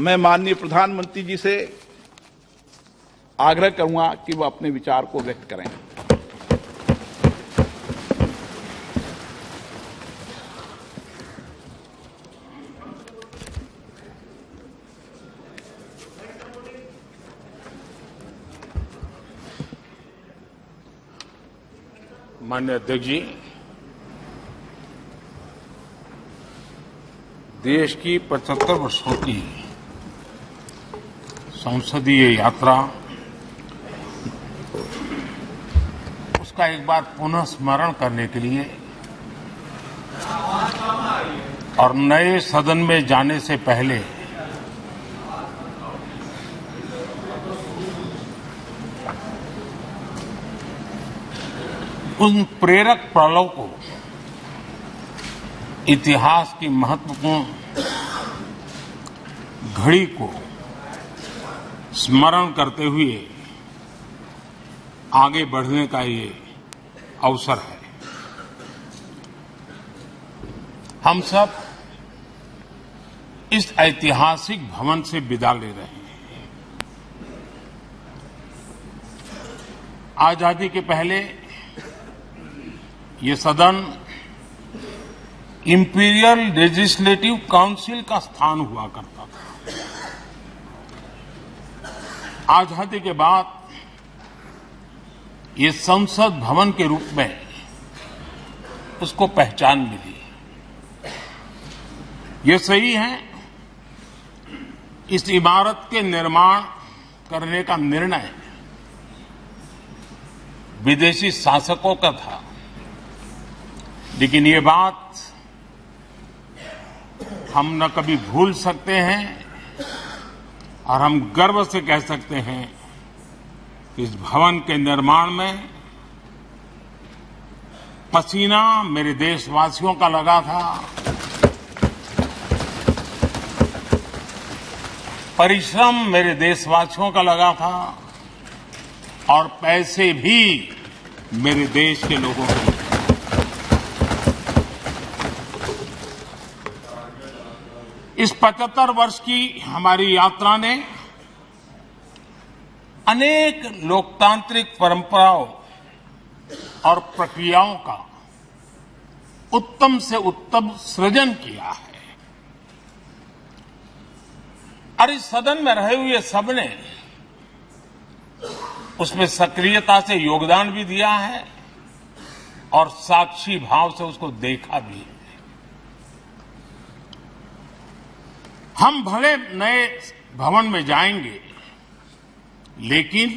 मैं माननीय प्रधानमंत्री जी से आग्रह करूंगा कि वो अपने विचार को व्यक्त करें। माननीय अध्यक्ष जी, देश की 75 वर्षों की संसदीय यात्रा, उसका एक बार पुनः स्मरण करने के लिए और नए सदन में जाने से पहले उन प्रेरक पड़ाव को, इतिहास की महत्वपूर्ण घड़ी को स्मरण करते हुए आगे बढ़ने का ये अवसर है। हम सब इस ऐतिहासिक भवन से विदा ले रहे हैं। आजादी के पहले ये सदन इंपीरियल लेजिस्लेटिव काउंसिल का स्थान हुआ करता था। आजादी के बाद ये संसद भवन के रूप में उसको पहचान मिली। ये सही है, इस इमारत के निर्माण करने का निर्णय विदेशी शासकों का था, लेकिन ये बात हम न कभी भूल सकते हैं और हम गर्व से कह सकते हैं कि इस भवन के निर्माण में पसीना मेरे देशवासियों का लगा था, परिश्रम मेरे देशवासियों का लगा था और पैसे भी मेरे देश के लोगों के। इस 75 वर्ष की हमारी यात्रा ने अनेक लोकतांत्रिक परंपराओं और प्रक्रियाओं का उत्तम से उत्तम सृजन किया है और इस सदन में रहे हुए सबने उसमें सक्रियता से योगदान भी दिया है और साक्षी भाव से उसको देखा भी है। हम भले नए भवन में जाएंगे, लेकिन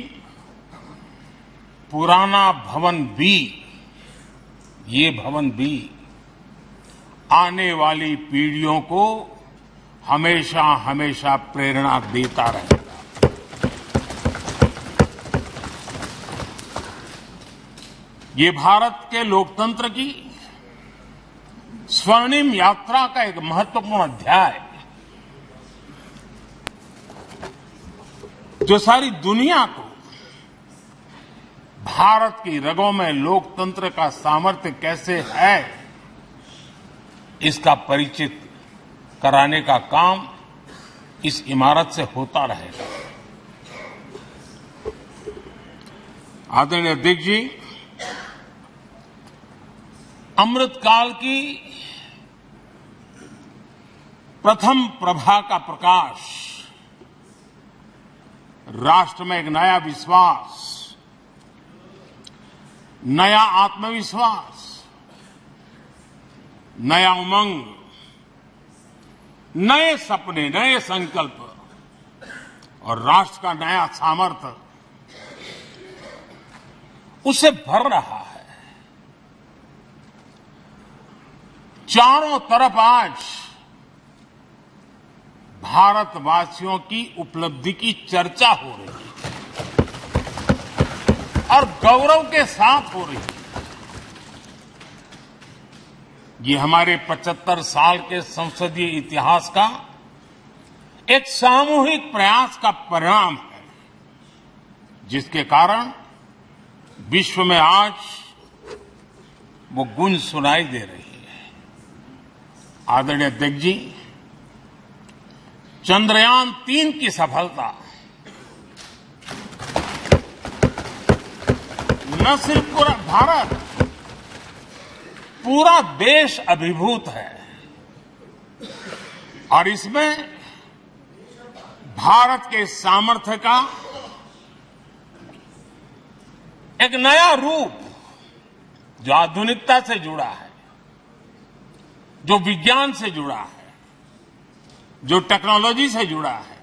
पुराना भवन भी, ये भवन भी आने वाली पीढ़ियों को हमेशा हमेशा प्रेरणा देता रहेगा। ये भारत के लोकतंत्र की स्वर्णिम यात्रा का एक महत्वपूर्ण अध्याय, जो सारी दुनिया को भारत की रगों में लोकतंत्र का सामर्थ्य कैसे है, इसका परिचित कराने का काम इस इमारत से होता रहेगा। आदरणीय अध्यक्ष जी, अमृतकाल की प्रथम प्रभा का प्रकाश राष्ट्र में एक नया विश्वास, नया आत्मविश्वास, नया उमंग, नए सपने, नए संकल्प और राष्ट्र का नया सामर्थ्य उसे भर रहा है। चारों तरफ आज भारतवासियों की उपलब्धि की चर्चा हो रही है और गौरव के साथ हो रही है। ये हमारे 75 साल के संसदीय इतिहास का एक सामूहिक प्रयास का परिणाम है, जिसके कारण विश्व में आज वो गूंज सुनाई दे रही है। आदरणीय अध्यक्ष जी, चंद्रयान-3 की सफलता न सिर्फ पूरा भारत, पूरा देश अभिभूत है और इसमें भारत के सामर्थ्य का एक नया रूप जो आधुनिकता से जुड़ा है, जो विज्ञान से जुड़ा है, जो टेक्नोलॉजी से जुड़ा है,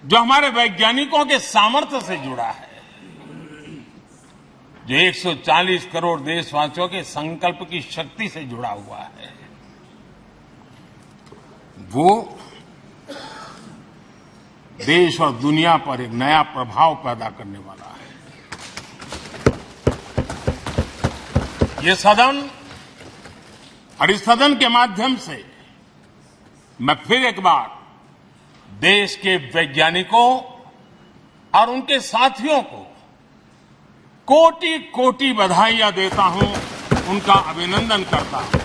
जो हमारे वैज्ञानिकों के सामर्थ्य से जुड़ा है, जो 140 करोड़ देशवासियों के संकल्प की शक्ति से जुड़ा हुआ है, वो देश और दुनिया पर एक नया प्रभाव पैदा करने वाला है। ये सदन और इस सदन के माध्यम से मैं फिर एक बार देश के वैज्ञानिकों और उनके साथियों को कोटि कोटि बधाइयां देता हूं, उनका अभिनंदन करता हूं।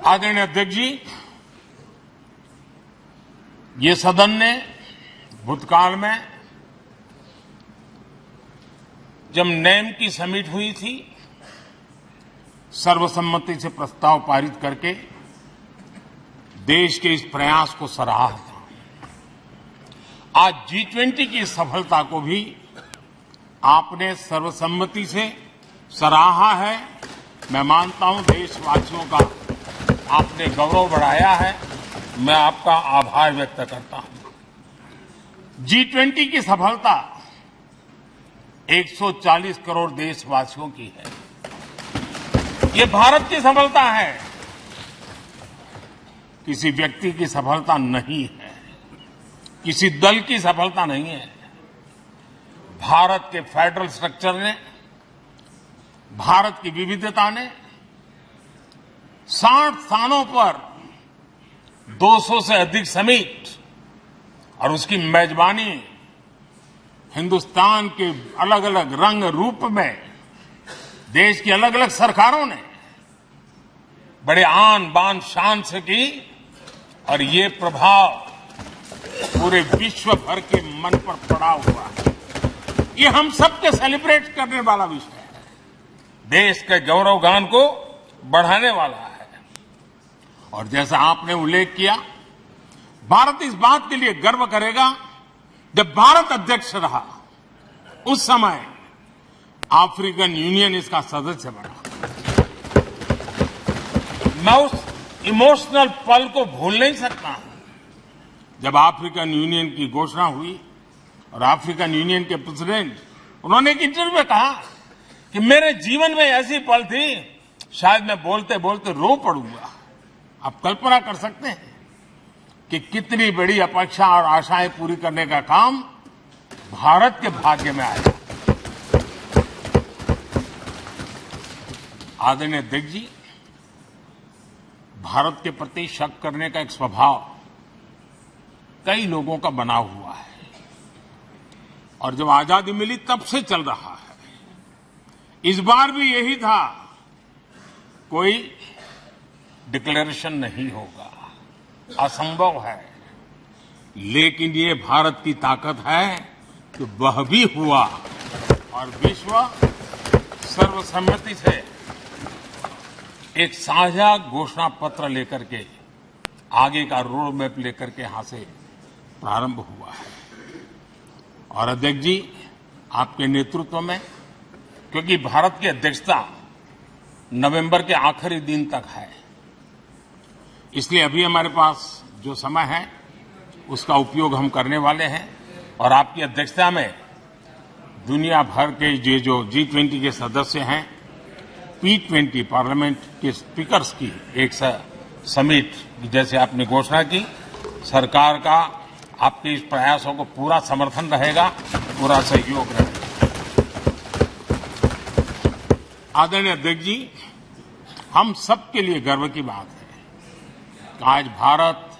आदरणीय अध्यक्ष जी, ये सदन ने भूतकाल में जब नेम की समिट हुई थी, सर्वसम्मति से प्रस्ताव पारित करके देश के इस प्रयास को सराहा था। आज G20 की सफलता को भी आपने सर्वसम्मति से सराहा है। मैं मानता हूं देशवासियों का आपने गौरव बढ़ाया है, मैं आपका आभार व्यक्त करता हूं। G20 की सफलता 140 करोड़ देशवासियों की है। ये भारत की सफलता है, किसी व्यक्ति की सफलता नहीं है, किसी दल की सफलता नहीं है। भारत के फेडरल स्ट्रक्चर ने, भारत की विविधता ने 60 स्थानों पर 200 से अधिक समिट और उसकी मेजबानी हिंदुस्तान के अलग अलग रंग रूप में देश की अलग अलग सरकारों ने बड़े आन बान शान से की और ये प्रभाव पूरे विश्व भर के मन पर पड़ा हुआ है। ये हम सबके सेलिब्रेट करने वाला विषय है, देश के गौरवगान को बढ़ाने वाला है। और जैसा आपने उल्लेख किया, भारत इस बात के लिए गर्व करेगा, जब भारत अध्यक्ष रहा उस समय अफ्रीकन यूनियन इसका सदस्य बना। मैं उस इमोशनल पल को भूल नहीं सकता जब अफ्रीकन यूनियन की घोषणा हुई और अफ्रीकन यूनियन के प्रेसिडेंट, उन्होंने एक इंटरव्यू में कहा कि मेरे जीवन में ऐसी पल थी, शायद मैं बोलते बोलते रो पड़ूंगा। आप कल्पना कर सकते हैं कि कितनी बड़ी अपेक्षा और आशाएं पूरी करने का काम भारत के भाग्य में आया। आदरणीय अध्यक्ष जी, भारत के प्रति शक करने का एक स्वभाव कई लोगों का बना हुआ है और जब आजादी मिली तब से चल रहा है। इस बार भी यही था, कोई डिक्लेरेशन नहीं होगा, असंभव है। लेकिन ये भारत की ताकत है कि वह भी हुआ और विश्व सर्वसम्मति से एक साझा घोषणा पत्र लेकर के आगे का रोड मैप लेकर के यहां से प्रारंभ हुआ है। और अध्यक्ष जी, आपके नेतृत्व में, क्योंकि भारत की अध्यक्षता नवंबर के आखिरी दिन तक है, इसलिए अभी हमारे पास जो समय है उसका उपयोग हम करने वाले हैं और आपकी अध्यक्षता में दुनिया भर के ये जो G20 के सदस्य हैं, P20 पार्लियामेंट के स्पीकर्स की एक समिट जैसे आपने घोषणा की, सरकार का आपके इस प्रयासों को पूरा समर्थन रहेगा, पूरा सहयोग रहेगा। आदरणीय अध्यक्ष जी, हम सबके लिए गर्व की बात है कि आज भारत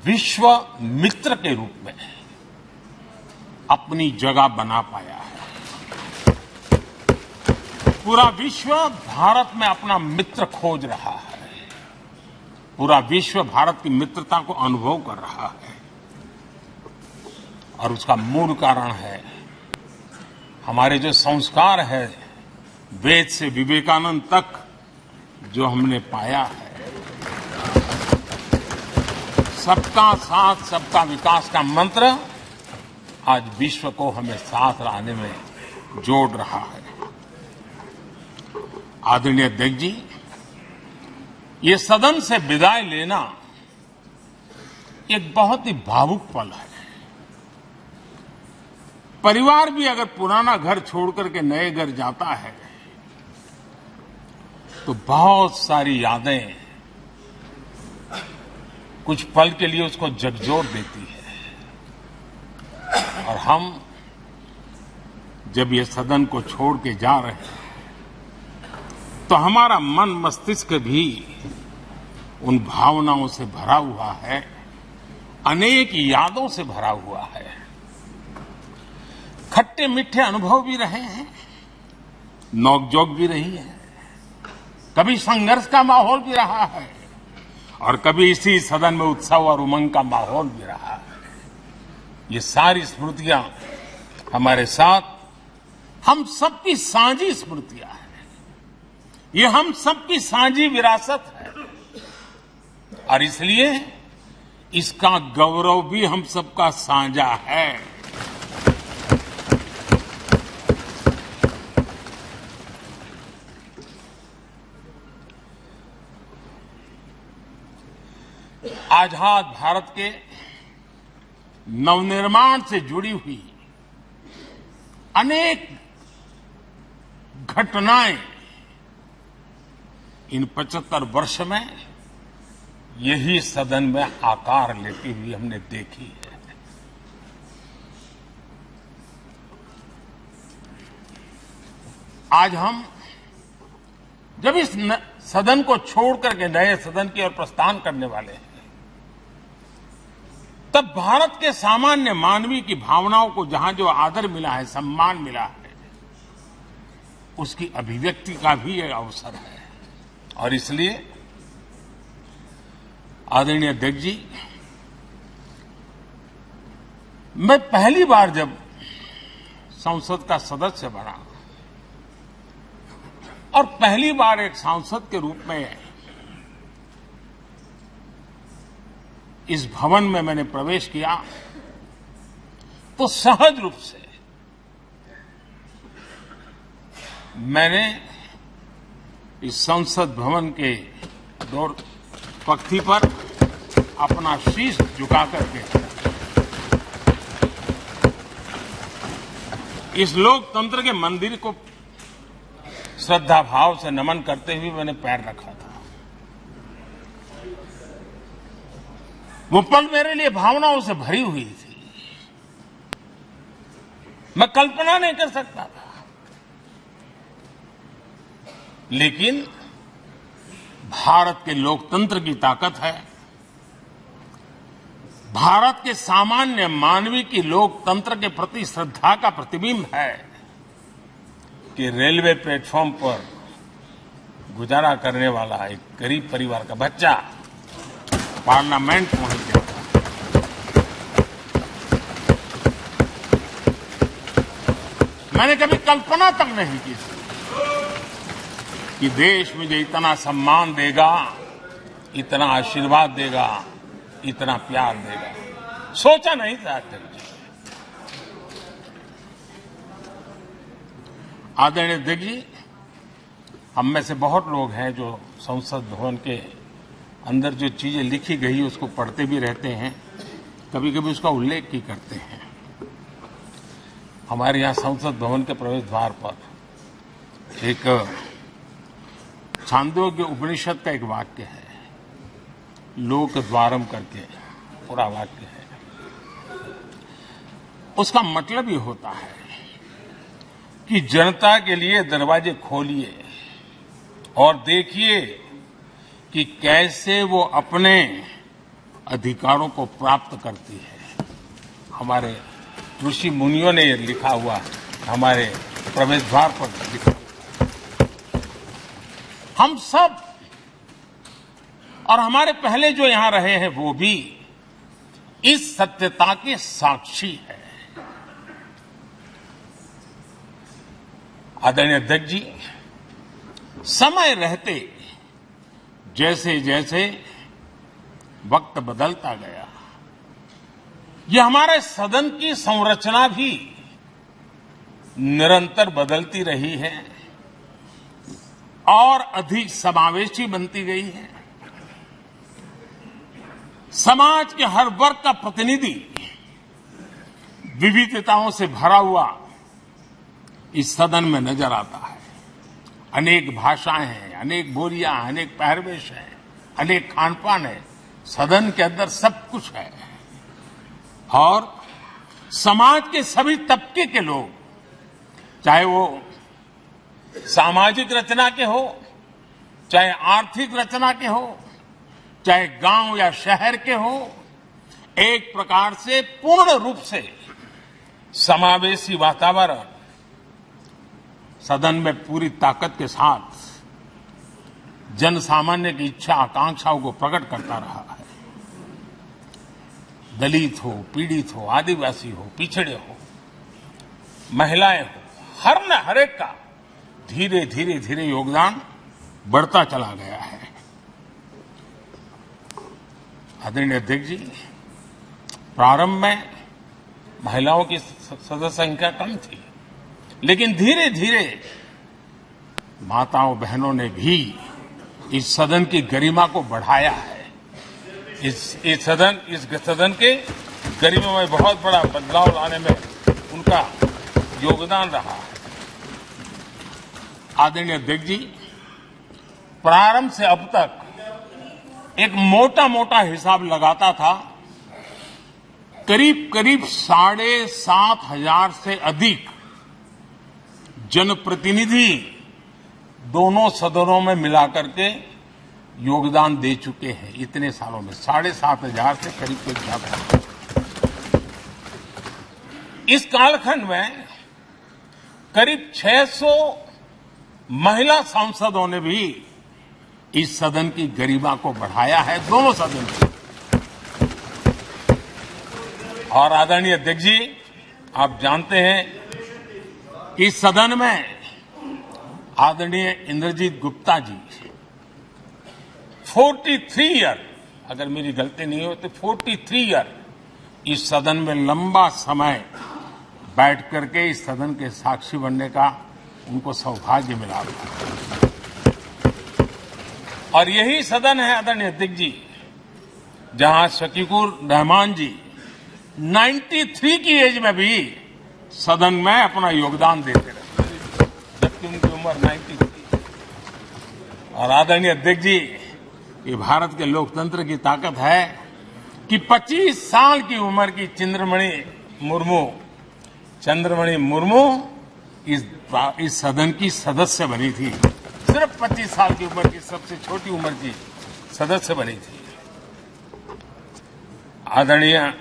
विश्व मित्र के रूप में अपनी जगह बना पाया है। पूरा विश्व भारत में अपना मित्र खोज रहा है। पूरा विश्व भारत की मित्रता को अनुभव कर रहा है और उसका मूल कारण है हमारे जो संस्कार है, वेद से विवेकानंद तक जो हमने पाया है। सबका साथ सबका विकास का मंत्र आज विश्व को हमें साथ लाने में जोड़ रहा है। आदरणीय अध्यक्ष जी, ये सदन से विदाई लेना एक बहुत ही भावुक पल है। परिवार भी अगर पुराना घर छोड़कर के नए घर जाता है तो बहुत सारी यादें कुछ पल के लिए उसको झकझोर देती है। और हम जब ये सदन को छोड़ के जा रहे हैं तो हमारा मन मस्तिष्क भी उन भावनाओं से भरा हुआ है, अनेक यादों से भरा हुआ है। खट्टे मीठे अनुभव भी रहे हैं, नोकझोंक भी रही है, कभी संघर्ष का माहौल भी रहा है और कभी इसी सदन में उत्सव और उमंग का माहौल भी रहा है। ये सारी स्मृतियां हमारे साथ हम सबकी साझी स्मृतियां हैं। ये हम सबकी साझी विरासत है और इसलिए इसका गौरव भी हम सबका साझा है। आजाद भारत के नवनिर्माण से जुड़ी हुई अनेक घटनाएं इन 75 वर्ष में यही सदन में आकार लेती हुई हमने देखी है। आज हम जब इस सदन को छोड़ करके नए सदन की ओर प्रस्थान करने वाले हैं तब भारत के सामान्य मानवीय की भावनाओं को जहां जो आदर मिला है, सम्मान मिला है, उसकी अभिव्यक्ति का भी यह अवसर है। और इसलिए आदरणीय अध्यक्ष जी, मैं पहली बार जब संसद का सदस्य बना और पहली बार एक सांसद के रूप में इस भवन में मैंने प्रवेश किया तो सहज रूप से मैंने इस संसद भवन के दौर पक्ति पर अपना शीश झुका करके इस लोकतंत्र के मंदिर को श्रद्धा भाव से नमन करते हुए मैंने पैर रखा था। वो पल मेरे लिए भावनाओं से भरी हुई थी। मैं कल्पना नहीं कर सकता था, लेकिन भारत के लोकतंत्र की ताकत है, भारत के सामान्य मानवीय की लोकतंत्र के प्रति श्रद्धा का प्रतिबिंब है कि रेलवे प्लेटफॉर्म पर गुजारा करने वाला एक गरीब परिवार का बच्चा पार्लियामेंट पहुंच गया। मैंने कभी कल्पना तक नहीं की कि देश मुझे इतना सम्मान देगा, इतना आशीर्वाद देगा, इतना प्यार देगा। सोचा नहीं था अध्यक्ष जी। आदरणीय अध्यक्ष जी, हम में से बहुत लोग हैं जो संसद भवन के अंदर जो चीजें लिखी गई उसको पढ़ते भी रहते हैं, कभी कभी उसका उल्लेख भी करते हैं। हमारे यहाँ संसद भवन के प्रवेश द्वार पर एक छांदोग्य उपनिषद का एक वाक्य है, लोक द्वारम करके पूरा वाक्य है। उसका मतलब ये होता है कि जनता के लिए दरवाजे खोलिए और देखिए कि कैसे वो अपने अधिकारों को प्राप्त करती है। हमारे ऋषि मुनियों ने ये लिखा हुआ हमारे प्रवेश द्वार पर लिखा। हम सब और हमारे पहले जो यहां रहे हैं वो भी इस सत्यता के साक्षी है। आदरणीय अध्यक्ष जी, समय रहते जैसे जैसे वक्त बदलता गया, यह हमारे सदन की संरचना भी निरंतर बदलती रही है और अधिक समावेशी बनती गई है। समाज के हर वर्ग का प्रतिनिधि विविधताओं से भरा हुआ इस सदन में नजर आता है। अनेक भाषाएं हैं, अनेक बोलियां हैं, अनेक पहरवेश हैं, अनेक खानपान है। सदन के अंदर सब कुछ है और समाज के सभी तबके के लोग, चाहे वो सामाजिक रचना के हो, चाहे आर्थिक रचना के हो, चाहे गांव या शहर के हो, एक प्रकार से पूर्ण रूप से समावेशी वातावरण सदन में पूरी ताकत के साथ जन सामान्य की इच्छा आकांक्षाओं को प्रकट करता रहा है। दलित हो, पीड़ित हो, आदिवासी हो, पिछड़े हो, महिलाएं हो, हर एक का धीरे धीरे धीरे योगदान बढ़ता चला गया है। आदरणीय अध्यक्ष जी, प्रारंभ में महिलाओं की सदस्य संख्या कम थी, लेकिन धीरे धीरे माताओं बहनों ने भी इस सदन की गरिमा को बढ़ाया है। इस सदन के गरिमा में बहुत बड़ा बदलाव लाने में उनका योगदान रहा है। आदरणीय अध्यक्ष जी, प्रारंभ से अब तक एक मोटा हिसाब लगाता था, करीब 7,500 से अधिक जनप्रतिनिधि दोनों सदनों में मिलाकर के योगदान दे चुके हैं। इतने सालों में 7,500 से करीब ज्यादा। इस कालखंड में करीब 600 महिला सांसदों ने भी इस सदन की गरिमा को बढ़ाया है, दोनों सदन की। और आदरणीय अध्यक्ष जी, आप जानते हैं कि इस सदन में आदरणीय इंद्रजीत गुप्ता जी 43 ईयर, अगर मेरी गलती नहीं हो तो 43 ईयर इस सदन में लंबा समय बैठ करके इस सदन के साक्षी बनने का उनको सौभाग्य मिला। और यही सदन है आदरणीय अध्यक्ष जी, जहां शकीकुर रहमान जी 93 की एज में भी सदन में अपना योगदान देते रहे, जबकि उनकी उम्र 93। और आदरणीय अध्यक्ष जी, ये भारत के लोकतंत्र की ताकत है कि 25 साल की उम्र की चंद्रमणि मुर्मू इस सदन की सदस्य बनी थी। सिर्फ 25 साल की उम्र की, सबसे छोटी उम्र की सदस्य बनी थी। आदरणीय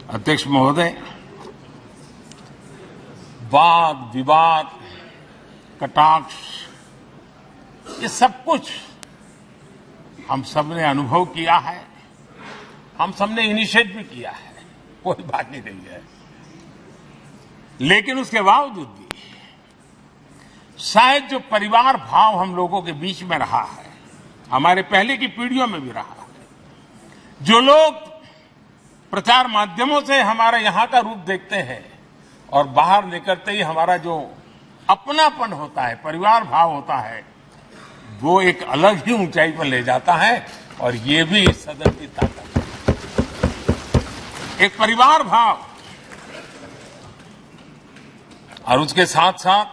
अध्यक्ष महोदय, वाद विवाद, कटाक्ष, ये सब कुछ हम सबने अनुभव किया है, हम सबने इनिशिएट भी किया है, कोई बात नहीं रही है। लेकिन उसके बावजूद भी शायद जो परिवार भाव हम लोगों के बीच में रहा है, हमारे पहले की पीढ़ियों में भी रहा है, जो लोग प्रचार माध्यमों से हमारे यहां का रूप देखते हैं और बाहर निकलते ही हमारा जो अपनापन होता है, परिवार भाव होता है, वो एक अलग ही ऊंचाई पर ले जाता है। और ये भी इस सदन की ताकत है, एक परिवार भाव। और उसके साथ साथ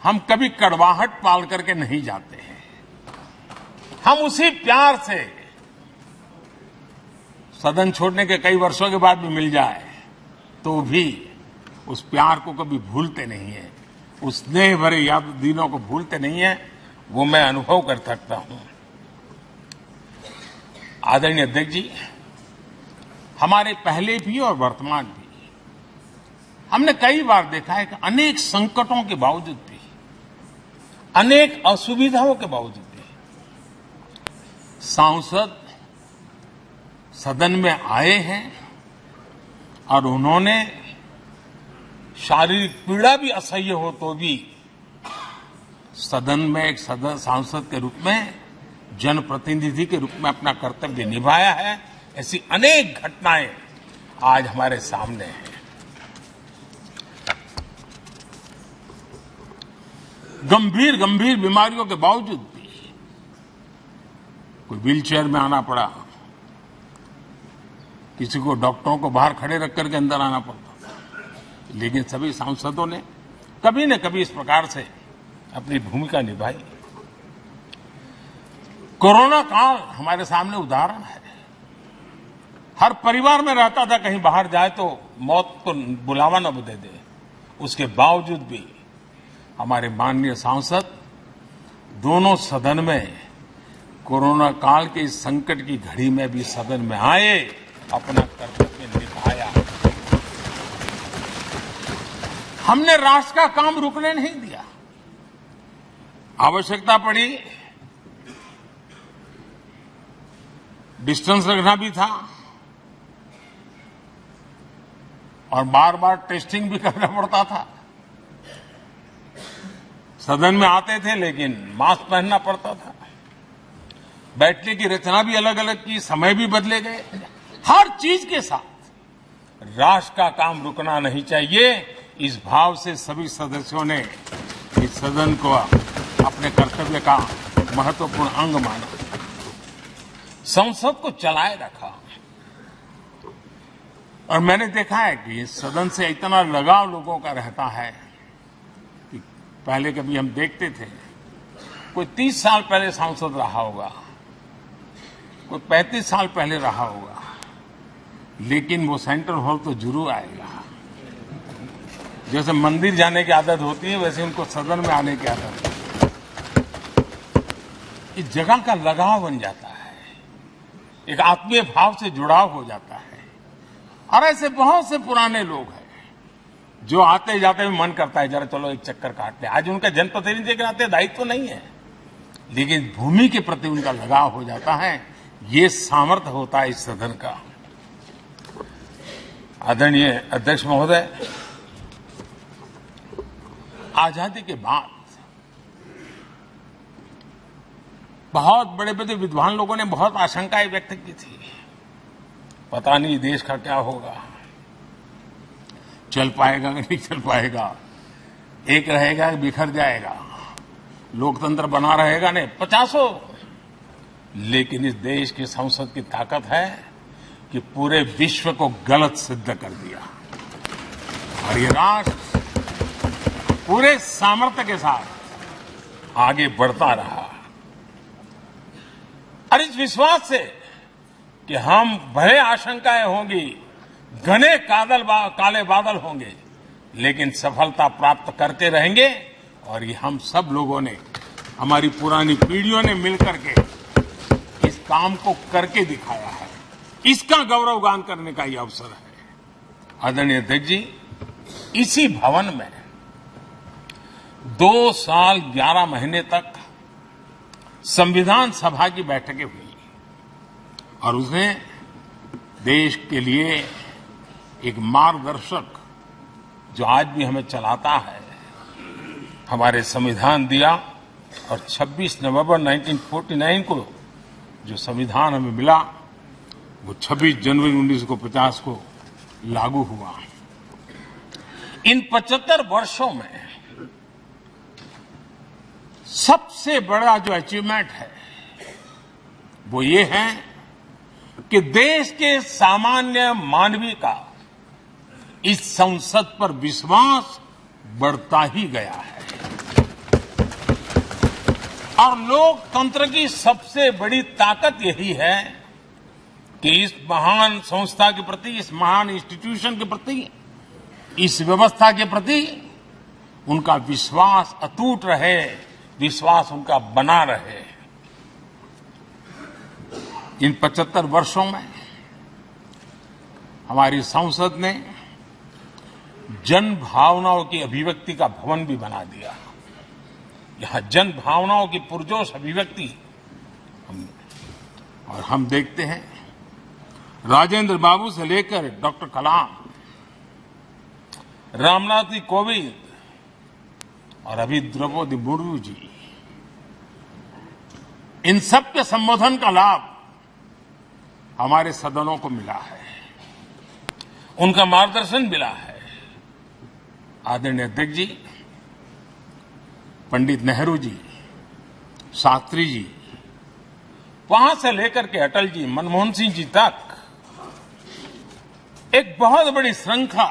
हम कभी कड़वाहट पाल करके नहीं जाते हैं। हम उसी प्यार से सदन छोड़ने के कई वर्षों के बाद भी मिल जाए तो भी उस प्यार को कभी भूलते नहीं है, उस स्नेह भरे याद दिनों को भूलते नहीं है। वो मैं अनुभव कर सकता हूं। आदरणीय अध्यक्ष जी, हमारे पहले भी और वर्तमान भी हमने कई बार देखा है कि अनेक संकटों के बावजूद भी, अनेक असुविधाओं के बावजूद भी सांसद सदन में आए हैं और उन्होंने शारीरिक पीड़ा भी असह्य हो तो भी सदन में एक सांसद के रूप में जनप्रतिनिधि के रूप में अपना कर्तव्य निभाया है। ऐसी अनेक घटनाएं आज हमारे सामने हैं। गंभीर गंभीर बीमारियों के बावजूद भी कोई व्हीलचेयर में आना पड़ा, किसी को डॉक्टरों को बाहर खड़े रख करके अंदर आना पड़ता था, लेकिन सभी सांसदों ने कभी न कभी इस प्रकार से अपनी भूमिका निभाई। कोरोना काल हमारे सामने उदाहरण है। हर परिवार में रहता था कहीं बाहर जाए तो मौत को बुलावा न दे दे, उसके बावजूद भी हमारे माननीय सांसद दोनों सदन में कोरोना काल के इस संकट की घड़ी में भी सदन में आए, अपना कर्तव्य निभाया। हमने राष्ट्र का काम रुकने नहीं दिया। आवश्यकता पड़ी, डिस्टेंस रखना भी था और बार बार टेस्टिंग भी करना पड़ता था। सदन में आते थे लेकिन मास्क पहनना पड़ता था। बैठने की रचना भी अलग अलग की, समय भी बदले गए। हर चीज के साथ राष्ट्र का काम रुकना नहीं चाहिए, इस भाव से सभी सदस्यों ने इस सदन को अपने कर्तव्य का महत्वपूर्ण अंग माना, संसद को चलाए रखा। और मैंने देखा है कि इस सदन से इतना लगाव लोगों का रहता है कि पहले कभी हम देखते थे कोई 30 साल पहले सांसद रहा होगा, कोई 35 साल पहले रहा होगा, लेकिन वो सेंट्रल हॉल तो जरूर आएगा। जैसे मंदिर जाने की आदत होती है वैसे उनको सदन में आने की आदत है। इस जगह का लगाव बन जाता है, एक आत्मीय भाव से जुड़ाव हो जाता है। और ऐसे बहुत से पुराने लोग हैं जो आते जाते भी मन करता है जरा चलो एक चक्कर काटते। आज उनका जनप्रतिनिधि के नाते दायित्व तो नहीं है, लेकिन भूमि के प्रति उनका लगाव हो जाता है। ये सामर्थ्य होता है इस सदन का। आदरणीय अध्यक्ष महोदय, आजादी के बाद बहुत बड़े बड़े विद्वान लोगों ने बहुत आशंकाएं व्यक्त की थी। पता नहीं देश का क्या होगा, चल पाएगा कि नहीं चल पाएगा, एक रहेगा कि बिखर जाएगा, लोकतंत्र बना रहेगा नहीं, 50। लेकिन इस देश की संसद की ताकत है कि पूरे विश्व को गलत सिद्ध कर दिया और ये राष्ट्र पूरे सामर्थ्य के साथ आगे बढ़ता रहा। और इस विश्वास से कि हम भले आशंकाएं होंगी, घने काले बादल होंगे, लेकिन सफलता प्राप्त करते रहेंगे। और ये हम सब लोगों ने, हमारी पुरानी पीढ़ियों ने मिलकर के इस काम को करके दिखाया है। इसका गौरवगान करने का ये अवसर है। आदरणीय अध्यक्ष जी, इसी भवन में 2 साल 11 महीने तक संविधान सभा की बैठकें हुई और उसने देश के लिए एक मार्गदर्शक जो आज भी हमें चलाता है, हमारे संविधान दिया। और 26 नवंबर 1949 को जो संविधान हमें मिला वो 26 जनवरी 1950 को लागू हुआ। इन 75 वर्षों में सबसे बड़ा जो अचीवमेंट है वो ये है कि देश के सामान्य मानवी का इस संसद पर विश्वास बढ़ता ही गया है। और लोकतंत्र की सबसे बड़ी ताकत यही है कि इस महान संस्था के प्रति, इस महान इंस्टीट्यूशन के प्रति, इस व्यवस्था के प्रति उनका विश्वास अटूट रहे, विश्वास उनका बना रहे। इन 75 वर्षों में हमारी संसद ने जन भावनाओं की अभिव्यक्ति का भवन भी बना दिया। यहां जन भावनाओं की पुरजोश अभिव्यक्ति हम देखते हैं राजेंद्र बाबू से लेकर डॉक्टर कलाम, रामनाथ जी कोविंद और अभी द्रौपदी मुर्मू जी, इन सब के संबोधन का लाभ हमारे सदनों को मिला है, उनका मार्गदर्शन मिला है। आदरणीय अध्यक्ष जी, पंडित नेहरू जी, शास्त्री जी, वहां से लेकर के अटल जी, मनमोहन सिंह जी तक एक बहुत बड़ी श्रृंखला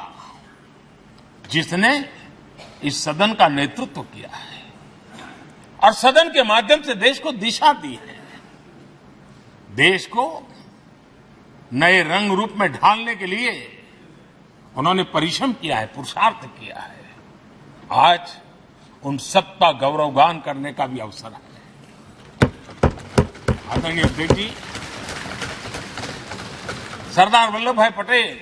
जिसने इस सदन का नेतृत्व किया है और सदन के माध्यम से देश को दिशा दी है, देश को नए रंग रूप में ढालने के लिए उन्होंने परिश्रम किया है, पुरुषार्थ किया है। आज उन सबका गौरवगान करने का भी अवसर है। आदरणीय अध्यक्ष जी, सरदार वल्लभ भाई पटेल,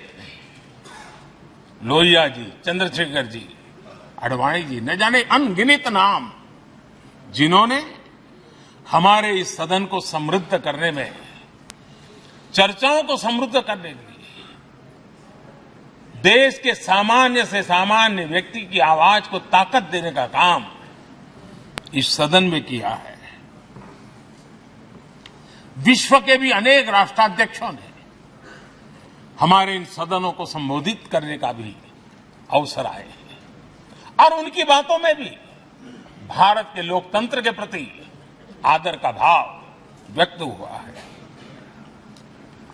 लोहिया जी, चंद्रशेखर जी, आडवाणी जी, न जाने अनगिनत नाम जिन्होंने हमारे इस सदन को समृद्ध करने में, चर्चाओं को समृद्ध करने के लिए देश के सामान्य से सामान्य व्यक्ति की आवाज को ताकत देने का काम इस सदन में किया है। विश्व के भी अनेक राष्ट्राध्यक्षों ने हमारे इन सदनों को संबोधित करने का भी अवसर आए हैं और उनकी बातों में भी भारत के लोकतंत्र के प्रति आदर का भाव व्यक्त हुआ है।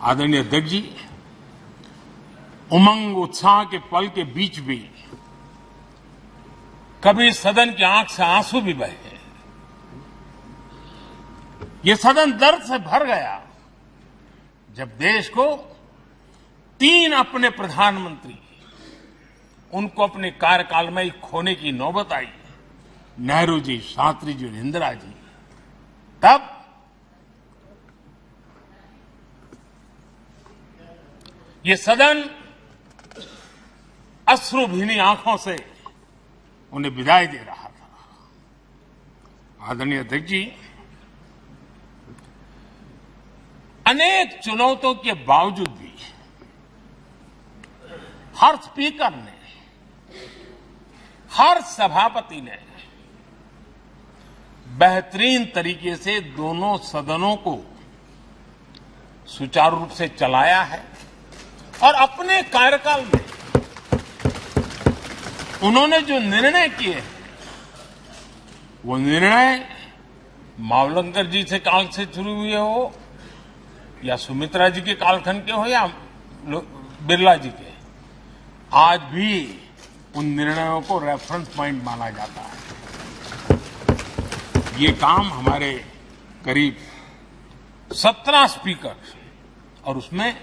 आदरणीय अध्यक्ष जी, उमंग उत्साह के पल के बीच भी कभी सदन की आंख से आंसू भी बहे। ये सदन दर्द से भर गया जब देश को 3 अपने प्रधानमंत्री उनको अपने कार्यकाल में ही खोने की नौबत आई, नेहरू जी, शास्त्री जी और इंदिरा जी। तब ये सदन अश्रु भीनी आंखों से उन्हें विदाई दे रहा था। आदरणीय अध्यक्ष जी, अनेक चुनौतियों के बावजूद भी हर स्पीकर ने, हर सभापति ने बेहतरीन तरीके से दोनों सदनों को सुचारू रूप से चलाया है और अपने कार्यकाल में उन्होंने जो निर्णय किए हैं वो निर्णय मावलंकर जी से काल से शुरू हुए हो या सुमित्रा जी के कालखंड के हो या बिरला जी के, आज भी उन निर्णयों को रेफरेंस पॉइंट माना जाता है। ये काम हमारे करीब 17 स्पीकर और उसमें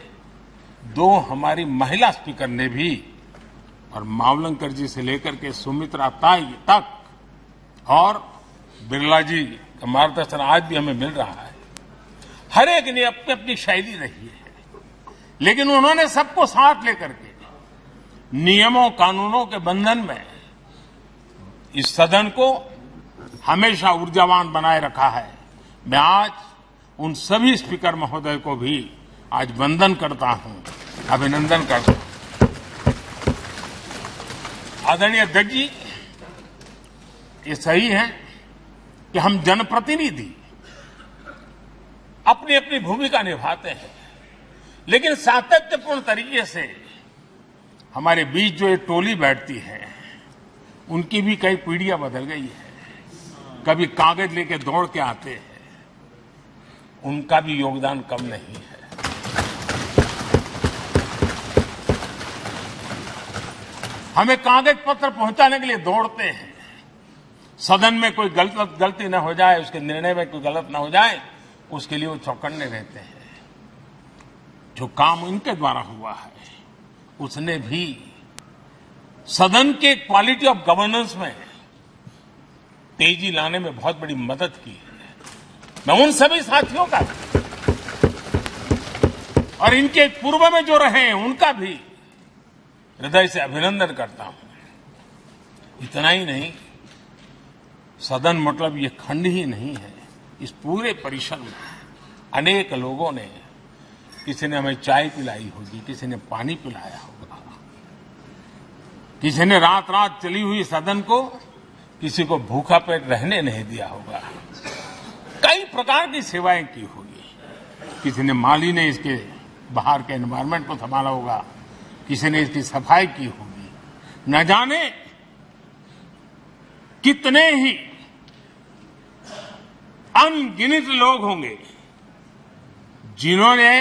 2 हमारी महिला स्पीकर ने भी, और मावलंकर जी से लेकर के सुमित्रा ताई तक और बिरला जी का मार्गदर्शन आज भी हमें मिल रहा है। हर एक ने अपनी अपनी शैली रही है, लेकिन उन्होंने सबको साथ लेकर के नियमों कानूनों के बंधन में इस सदन को हमेशा ऊर्जावान बनाए रखा है। मैं आज उन सभी स्पीकर महोदय को भी आज वंदन करता हूं, अभिनंदन करता हूं। आदरणीय अध्यक्ष जी, ये सही है कि हम जनप्रतिनिधि अपनी अपनी भूमिका निभाते हैं, लेकिन सातत्यपूर्ण तरीके से हमारे बीच जो ये टोली बैठती है उनकी भी कई पीढ़ियां बदल गई है। कभी कागज लेके दौड़ के आते हैं, उनका भी योगदान कम नहीं है। हमें कागज पत्र पहुंचाने के लिए दौड़ते हैं, सदन में कोई गलती न हो जाए, उसके निर्णय में कोई गलत न हो जाए, उसके लिए वो चौकन्ने रहते हैं। जो काम इनके द्वारा हुआ है उसने भी सदन के क्वालिटी ऑफ गवर्नेंस में तेजी लाने में बहुत बड़ी मदद की है। मैं उन सभी साथियों का और इनके पूर्व में जो रहे हैं उनका भी हृदय से अभिनंदन करता हूं। इतना ही नहीं, सदन मतलब ये खंड ही नहीं है। इस पूरे परिसर में अनेक लोगों ने, किसी ने हमें चाय पिलाई होगी, किसी ने पानी पिलाया होगा, किसी ने रात रात चली हुई सदन को किसी को भूखा पेट रहने नहीं दिया होगा। कई प्रकार की सेवाएं की होगी। किसी ने माली ने इसके बाहर के एनवायरनमेंट को संभाला होगा, किसी ने इसकी सफाई की होगी। न जाने कितने ही अनगिनत लोग होंगे जिन्होंने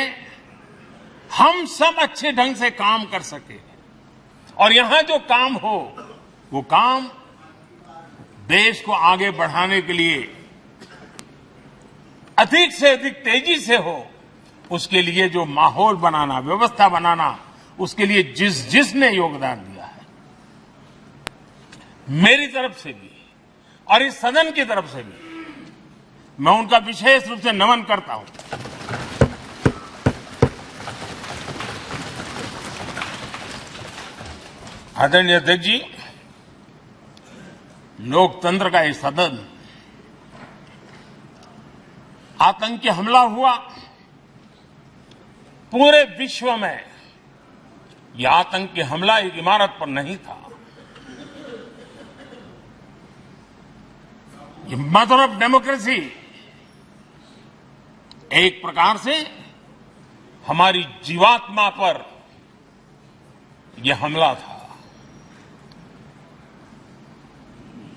हम सब अच्छे ढंग से काम कर सके, और यहां जो काम हो वो काम देश को आगे बढ़ाने के लिए अधिक से अधिक तेजी से हो, उसके लिए जो माहौल बनाना, व्यवस्था बनाना, उसके लिए जिसने योगदान दिया है, मेरी तरफ से भी और इस सदन की तरफ से भी मैं उनका विशेष रूप से नमन करता हूं। आदरणीय अध्यक्ष जी, लोकतंत्र का ये सदन, आतंकी हमला हुआ, पूरे विश्व में यह आतंकी हमला एक इमारत पर नहीं था, ये मदर ऑफ डेमोक्रेसी एक प्रकार से हमारी जीवात्मा पर यह हमला था।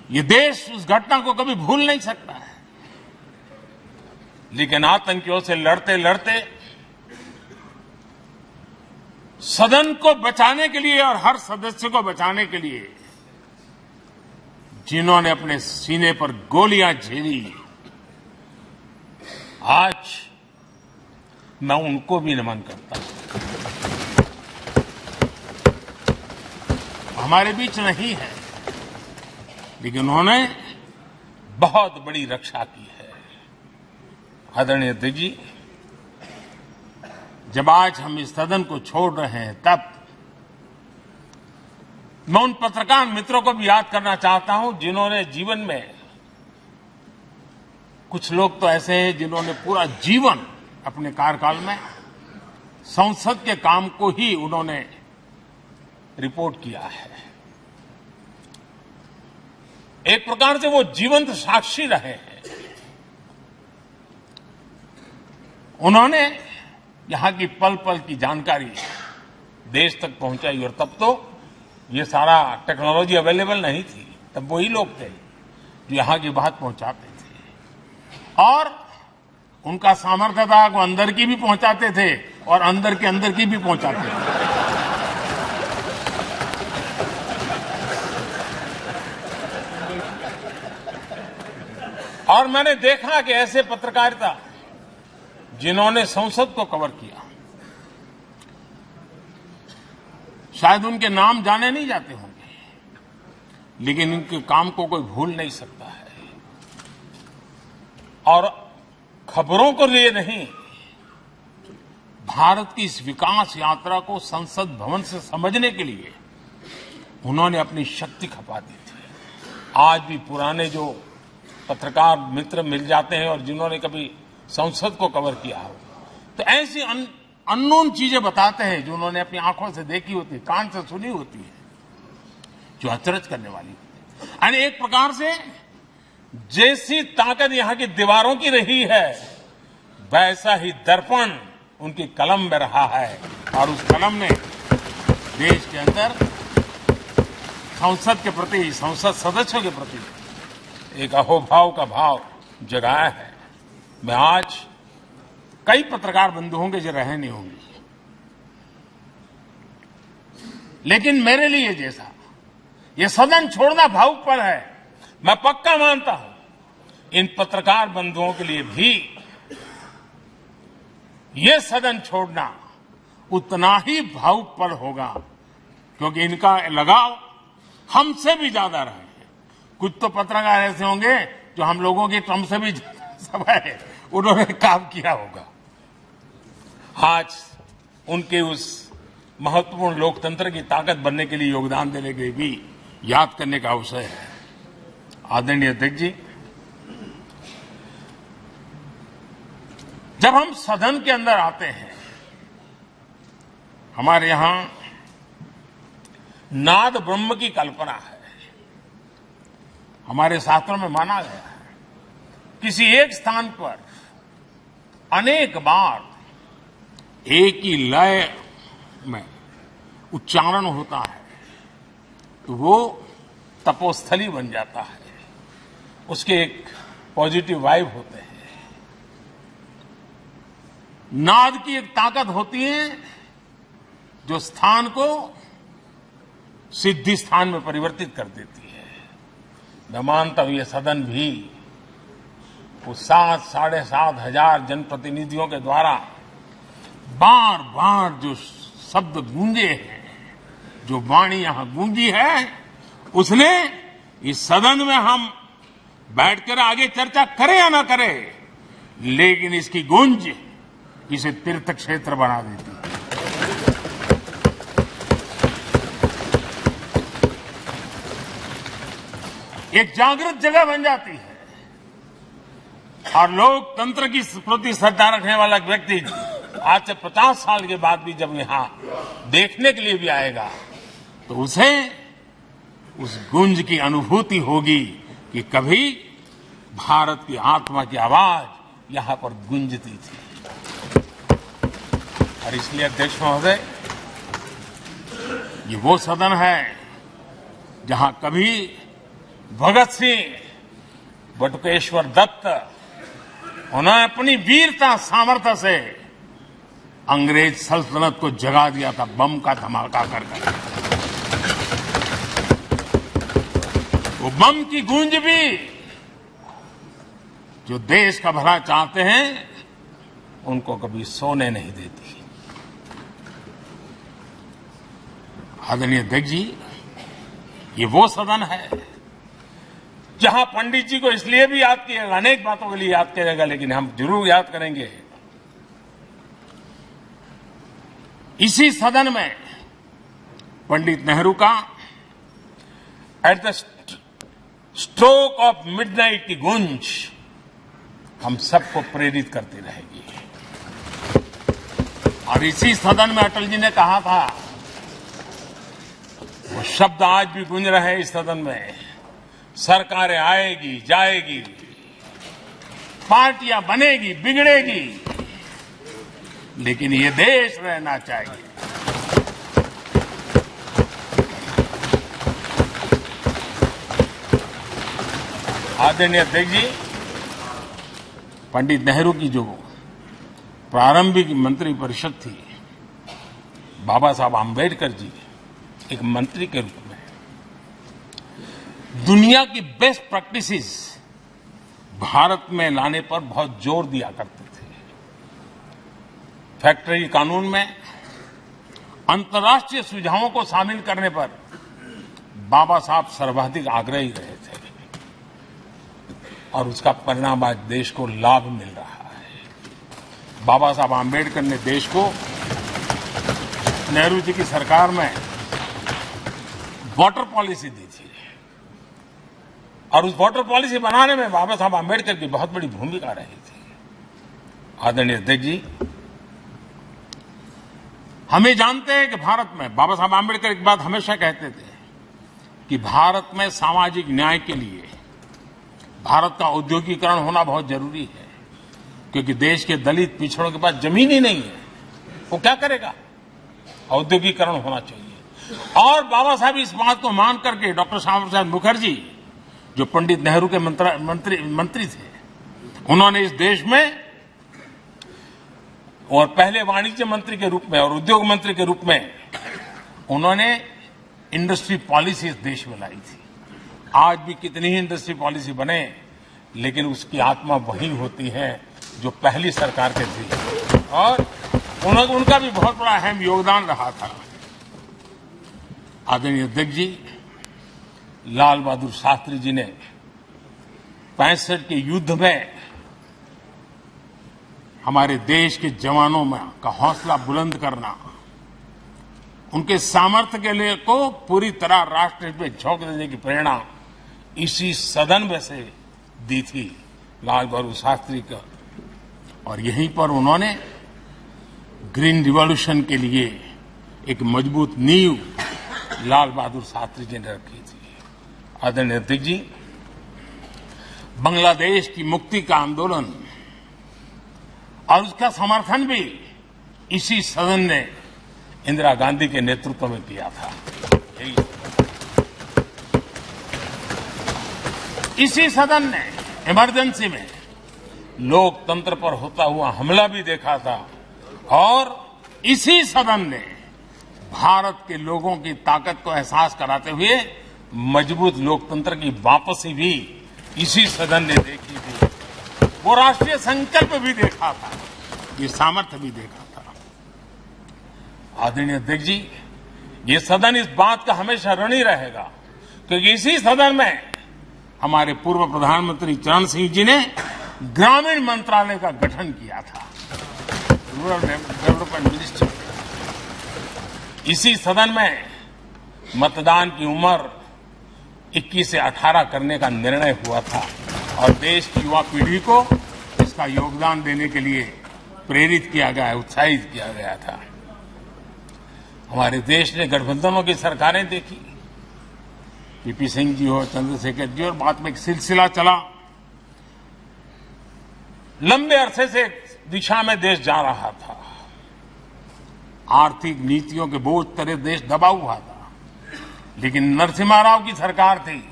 ये देश उस घटना को कभी भूल नहीं सकता है, लेकिन आतंकियों से लड़ते लड़ते सदन को बचाने के लिए और हर सदस्य को बचाने के लिए जिन्होंने अपने सीने पर गोलियां झेली, आज मैं उनको भी नमन करता हूं। हमारे बीच नहीं है, लेकिन उन्होंने बहुत बड़ी रक्षा की है। आदरणीय अध्यक्ष जी, जब आज हम इस सदन को छोड़ रहे हैं, तब मैं उन पत्रकार मित्रों को भी याद करना चाहता हूं जिन्होंने जीवन में, कुछ लोग तो ऐसे हैं जिन्होंने पूरा जीवन अपने कार्यकाल में संसद के काम को ही उन्होंने रिपोर्ट किया है। एक प्रकार से वो जीवंत साक्षी रहे हैं। उन्होंने यहां की पल पल की जानकारी देश तक पहुंचाई, और तब तो ये सारा टेक्नोलॉजी अवेलेबल नहीं थी। तब वही लोग थे जो यहां की बात पहुंचाते थे, और उनका सामर्थ्य था वो अंदर की भी पहुंचाते थे और अंदर के अंदर की भी पहुंचाते थे। और मैंने देखा कि ऐसे पत्रकारिता जिन्होंने संसद को कवर किया, शायद उनके नाम जाने नहीं जाते होंगे, लेकिन इनके काम को कोई भूल नहीं सकता है। और खबरों को लिए नहीं, भारत की इस विकास यात्रा को संसद भवन से समझने के लिए उन्होंने अपनी शक्ति खपा दी थी। आज भी पुराने जो पत्रकार मित्र मिल जाते हैं और जिन्होंने कभी संसद को कवर किया हो, तो ऐसी अननोन चीजें बताते हैं जो उन्होंने अपनी आंखों से देखी होती है, कान से सुनी होती है, जो अचरज करने वाली होती है। यानी एक प्रकार से जैसी ताकत यहां की दीवारों की रही है, वैसा ही दर्पण उनकी कलम में रहा है, और उस कलम ने देश के अंदर संसद के प्रति, संसद सदस्यों के प्रति एक अहोभाव का भाव जगाया है। मैं आज कई पत्रकार बंधु होंगे जो रहे नहीं होंगे, लेकिन मेरे लिए जैसा ये सदन छोड़ना भावुकपन है, मैं पक्का मानता हूं इन पत्रकार बंधुओं के लिए भी ये सदन छोड़ना उतना ही भावुकपन होगा, क्योंकि इनका लगाव हमसे भी ज्यादा रहे हैं। कुछ तो पत्रकार ऐसे होंगे जो हम लोगों की टर्म से भी समय उन्होंने काम किया होगा। आज उनके उस महत्वपूर्ण लोकतंत्र की ताकत बनने के लिए योगदान देने के लिए भी याद करने का अवसर है। आदरणीय अध्यक्ष जी, जब हम सदन के अंदर आते हैं, हमारे यहां नाद ब्रह्म की कल्पना है। हमारे शास्त्रों में माना गया है किसी एक स्थान पर अनेक बार एक ही लय में उच्चारण होता है तो वो तपोस्थली बन जाता है, उसके एक पॉजिटिव वाइब होते हैं। नाद की एक ताकत होती है जो स्थान को सिद्धि स्थान में परिवर्तित कर देती है। मैं मानता हूं ये सदन भी उस 7,500 हजार जनप्रतिनिधियों के द्वारा बार बार जो शब्द गूंजे हैं, जो वाणी यहां गूंजी है, उसने इस सदन में हम बैठकर आगे चर्चा करें या ना करें, लेकिन इसकी गूंज इसे तीर्थ क्षेत्र बना देती है। एक जागृत जगह बन जाती है और लोकतंत्र की प्रति श्रद्धा रखने वाला व्यक्ति आज से 50 साल के बाद भी जब यहां देखने के लिए भी आएगा तो उसे उस गुंज की अनुभूति होगी कि कभी भारत की आत्मा की आवाज यहां पर गूंजती थी। और इसलिए अध्यक्ष महोदय, ये वो सदन है जहां कभी भगत सिंह, बटुकेश्वर दत्त, उन्होंने अपनी वीरता सामर्थ्य से अंग्रेज सल्तनत को जगा दिया था बम का धमाका कर। वो बम की गूंज भी जो देश का भला चाहते हैं उनको कभी सोने नहीं देती। आदरणीय अध्यक्ष जी, ये वो सदन है जहां पंडित जी को इसलिए भी याद किएगा, अनेक बातों के लिए याद करेगा, लेकिन हम जरूर याद करेंगे इसी सदन में पंडित नेहरू का at the stroke of midnight की गूंज हम सबको प्रेरित करती रहेगी। और इसी सदन में अटल जी ने कहा था, वो शब्द आज भी गूंज रहे हैं इस सदन में, सरकारें आएगी जाएगी, पार्टियां बनेगी बिगड़ेगी, लेकिन ये देश रहना चाहिए। आदरणीय अध्यक्ष जी, पंडित नेहरू की जो प्रारंभिक मंत्री परिषद थी, बाबा साहब आम्बेडकर जी एक मंत्री के रूप में दुनिया की बेस्ट प्रैक्टिसेस भारत में लाने पर बहुत जोर दिया करते थे। फैक्ट्री कानून में अंतर्राष्ट्रीय सुझावों को शामिल करने पर बाबा साहब सर्वाधिक आग्रही रहे थे और उसका परिणाम आज देश को लाभ मिल रहा है। बाबा साहब आम्बेडकर ने देश को नेहरू जी की सरकार में वाटर पॉलिसी दी थी और उस वाटर पॉलिसी बनाने में बाबा साहब आम्बेडकर की बहुत बड़ी भूमिका रही थी। आदरणीय अध्यक्ष जी, हम ये जानते हैं कि भारत में बाबा साहब आम्बेडकर एक बात हमेशा कहते थे कि भारत में सामाजिक न्याय के लिए भारत का औद्योगिकरण होना बहुत जरूरी है, क्योंकि देश के दलित पिछड़ों के पास जमीन ही नहीं है, वो क्या करेगा? औद्योगिकरण होना चाहिए। और बाबा साहब इस बात को मान करके डॉक्टर श्यामा प्रसाद मुखर्जी, जो पंडित नेहरू के मंत्री थे, उन्होंने इस देश में और पहले वाणिज्य मंत्री के रूप में और उद्योग मंत्री के रूप में उन्होंने इंडस्ट्री पॉलिसी इस देश में लाई थी। आज भी कितनी ही इंडस्ट्री पॉलिसी बने, लेकिन उसकी आत्मा वही होती है जो पहली सरकार के थी और उनका भी बहुत बड़ा अहम योगदान रहा था। आदरणीय अध्यक्ष जी, लाल बहादुर शास्त्री जी ने 65 के युद्ध में हमारे देश के जवानों में का हौसला बुलंद करना, उनके सामर्थ्य के लिए को पूरी तरह राष्ट्र में झोंक देने की प्रेरणा इसी सदन में से दी थी लाल बहादुर शास्त्री का, और यहीं पर उन्होंने ग्रीन रिवॉल्यूशन के लिए एक मजबूत नींव लाल बहादुर शास्त्री जी ने रखी थी। आदरणीय अध्यक्ष जी, बांग्लादेश की मुक्ति का आंदोलन और उसका समर्थन भी इसी सदन ने इंदिरा गांधी के नेतृत्व में किया था। इसी सदन ने इमरजेंसी में लोकतंत्र पर होता हुआ हमला भी देखा था, और इसी सदन ने भारत के लोगों की ताकत को एहसास कराते हुए मजबूत लोकतंत्र की वापसी भी इसी सदन ने देखी थी। वो राष्ट्रीय संकल्प भी देखा था, ये सामर्थ्य भी देखा था। आदरणीय अध्यक्ष जी, ये सदन इस बात का हमेशा ऋणी रहेगा क्योंकि इसी सदन में हमारे पूर्व प्रधानमंत्री चरण सिंह जी ने ग्रामीण मंत्रालय का गठन किया था, रूरल डेवलपमेंट मिनिस्ट्री। इसी सदन में मतदान की उम्र 21 से 18 करने का निर्णय हुआ था और देश की युवा पीढ़ी को इसका योगदान देने के लिए प्रेरित किया गया, उत्साहित किया गया था। हमारे देश ने गठबंधनों की सरकारें देखी, पीपी सिंह जी हो, चंद्रशेखर जी, और बाद में एक सिलसिला चला। लंबे अरसे से दिशा में देश जा रहा था, आर्थिक नीतियों के बोझ तले देश दबा हुआ था, लेकिन नरसिम्हा राव की सरकार थी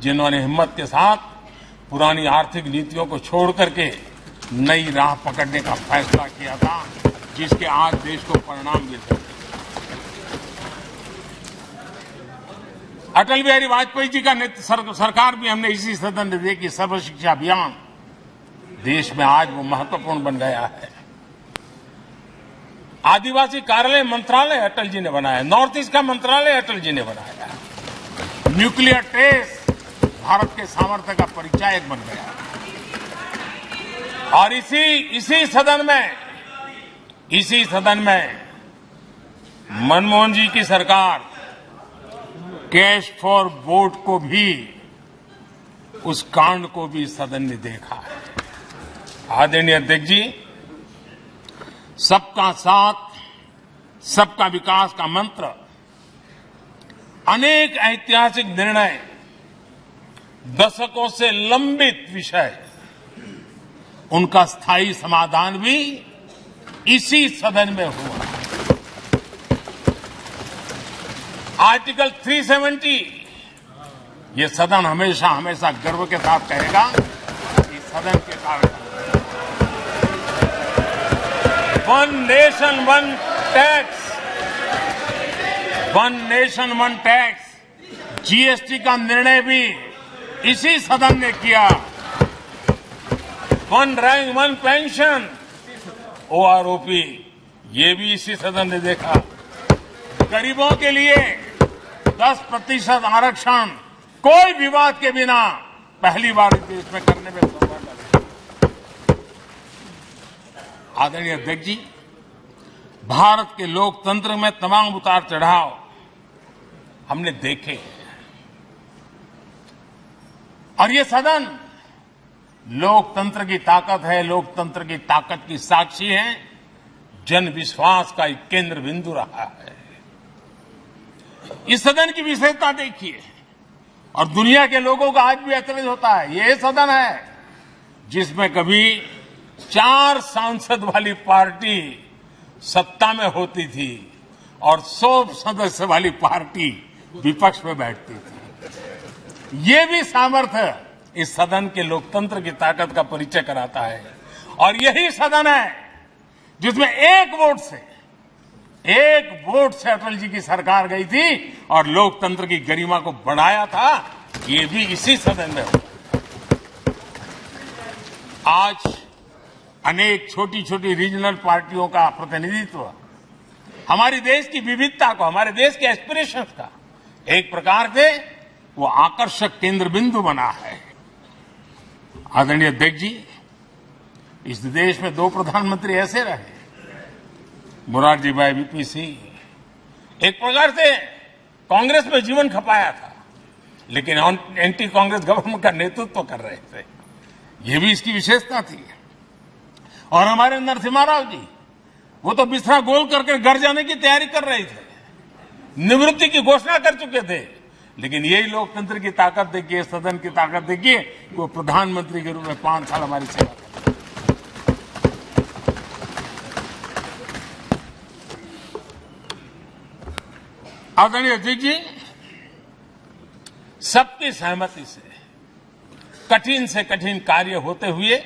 जिन्होंने हिम्मत के साथ पुरानी आर्थिक नीतियों को छोड़ करके नई राह पकड़ने का फैसला किया था, जिसके आज देश को परिणाम मिलते हैं। अटल बिहारी वाजपेयी जी का सरकार भी हमने इसी सदन में देखी। सर्व शिक्षा अभियान देश में आज वो महत्वपूर्ण बन गया है। आदिवासी कार्यालय मंत्रालय अटल जी ने बनाया, नॉर्थ ईस्ट का मंत्रालय अटल जी ने बनाया, न्यूक्लियर टेस्ट भारत के सामर्थ्य का परिचायक बन गया। और इसी सदन में मनमोहन जी की सरकार कैश फॉर वोट को भी, उस कांड को भी सदन ने देखा है। आदरणीय अध्यक्ष जी, सबका साथ सबका विकास का मंत्र, अनेक ऐतिहासिक निर्णय, दशकों से लंबित विषय, उनका स्थायी समाधान भी इसी सदन में हुआ। आर्टिकल 370, ये सदन हमेशा हमेशा गर्व के साथ कहेगा कि सदन के कारण one nation one tax, GST का निर्णय भी इसी सदन ने किया। One rank one pension, OROP, ये भी इसी सदन ने देखा। गरीबों के लिए 10% आरक्षण कोई विवाद के बिना पहली बार इस देश में करने में सफल है। आदरणीय अध्यक्ष जी, भारत के लोकतंत्र में तमाम उतार चढ़ाव हमने देखे, और ये सदन लोकतंत्र की ताकत है, लोकतंत्र की ताकत की साक्षी है, जन विश्वास का एक केंद्र बिंदु रहा है। इस सदन की विशेषता देखिए, और दुनिया के लोगों का आज भी ऐतराज होता है। ये सदन है जिसमें कभी 4 सांसद वाली पार्टी सत्ता में होती थी और 100 सदस्य वाली पार्टी विपक्ष में बैठती थी। ये भी सामर्थ्य इस सदन के लोकतंत्र की ताकत का परिचय कराता है। और यही सदन है जिसमें एक वोट से अटल जी की सरकार गई थी और लोकतंत्र की गरिमा को बढ़ाया था। ये भी इसी सदन में हुआ। आज अनेक छोटी छोटी रीजनल पार्टियों का प्रतिनिधित्व हमारे देश की विविधता को, हमारे देश के एस्पिरेशंस का एक प्रकार से वो आकर्षक केंद्र बिंदु बना है। आदरणीय अध्यक्ष जी, इस देश में 2 प्रधानमंत्री ऐसे रहे, मोरारजी भाई, वीपी सिंह। एक प्रकार से कांग्रेस में जीवन खपाया था लेकिन एंटी कांग्रेस गवर्नमेंट का नेतृत्व कर रहे थे। ये भी इसकी विशेषता थी। और हमारे नरसिम्हा राव जी, वो तो बिस्तरा गोल करके घर जाने की तैयारी कर रहे थे, निवृत्ति की घोषणा कर चुके थे। लेकिन यही लोकतंत्र की ताकत देखिए, सदन की ताकत देखिए, वो प्रधानमंत्री के रूप में 5 साल हमारी सेवा कर। आदरणीय अध्यक्ष जी, सबकी सहमति से कठिन कार्य होते हुए